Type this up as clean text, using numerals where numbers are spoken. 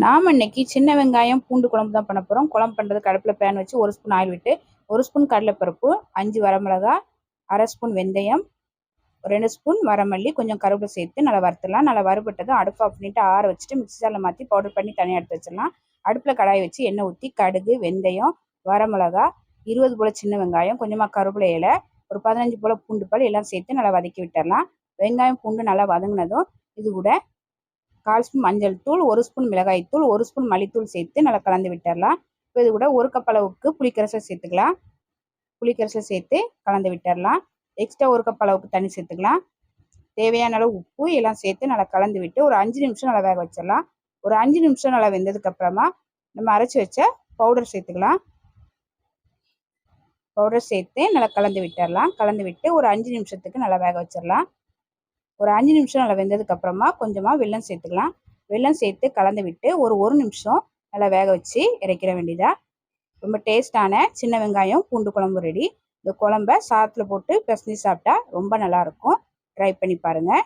நாம இன்னைக்கு சின்ன வெங்காயம் பூண்டு குழம்பு தான் பண்ண போகிறோம். குழம்பு பண்ணுறதுக்கு அடுப்பில் பேன் வச்சு 1 ஸ்பூன் ஆயில் விட்டு 1 ஸ்பூன் கடலைப்பருப்பு, 5 வரமிளகா, 1/2 ஸ்பூன் வெந்தயம், 2 ஸ்பூன் வரமல்லி, கொஞ்சம் கருவேப்பிலை சேர்த்து நல்லா வறுத்துடலாம். நல்லா வறுபட்டதும் அடுப்பு ஆஃப் பண்ணிவிட்டு ஆற வச்சுட்டு மிக்ஸி ஜாரில் மாற்றி பவுடர் பண்ணி தனியாக எடுத்து வச்சிடலாம். அடுப்பில் கடாயை வச்சு எண்ணெய் ஊற்றி கடுகு, வெந்தயம், வரமிளகா, 20 போல் சின்ன வெங்காயம், கொஞ்சமாக கருவேப்பிலை இலை, ஒரு 15 போல் பூண்டு பல் எல்லாம் சேர்த்து நல்லா வதக்கி விட்டுடலாம். வெங்காயம் பூண்டு நல்லா வதங்கினதும் இது கூட 1/4 ஸ்பூன் மஞ்சள் தூள், 1 ஸ்பூன் மிளகாய் தூள், 1 ஸ்பூன் மல்லித்தூள் சேர்த்து நல்லா கலந்து விட்டுடலாம். இப்போ இது கூட 1 கப் அளவுக்கு புளிக்கரைசல் சேர்த்துக்கலாம். புளிக்கரைசல் சேர்த்து கலந்து விட்டுடலாம். எக்ஸ்ட்ரா 1 கப் அளவுக்கு தண்ணி சேர்த்துக்கலாம். தேவையான அளவு உப்பு எல்லாம் சேர்த்து நல்லா கலந்து விட்டு ஒரு 5 நிமிஷம் நல்லா வேக வச்சிடலாம். ஒரு 5 நிமிஷம் நல்லா வெந்ததுக்கு அப்புறமா நம்ம அரைச்சி வச்ச பவுடர் சேர்த்துக்கலாம். பவுடர் சேர்த்து நல்லா கலந்து விட்டுடலாம். கலந்து விட்டு ஒரு 5 நிமிஷத்துக்கு நல்லா வேக வச்சிடலாம். ஒரு 5 நிமிஷம் நல்லா வெந்ததுக்கு அப்புறமா கொஞ்சமாக வெல்லம் சேர்த்துக்கலாம். வெல்லம் சேர்த்து கலந்து விட்டு ஒரு நிமிஷம் நல்லா வேக வச்சு இறக்கிற வேண்டியதா. ரொம்ப டேஸ்டான சின்ன வெங்காயம் பூண்டு குழம்பு ரெடி. இந்த குழம்ப சாதத்தில் போட்டு பிசைஞ்சு சாப்பிட்டா ரொம்ப நல்லாயிருக்கும். ட்ரை பண்ணி பாருங்கள்.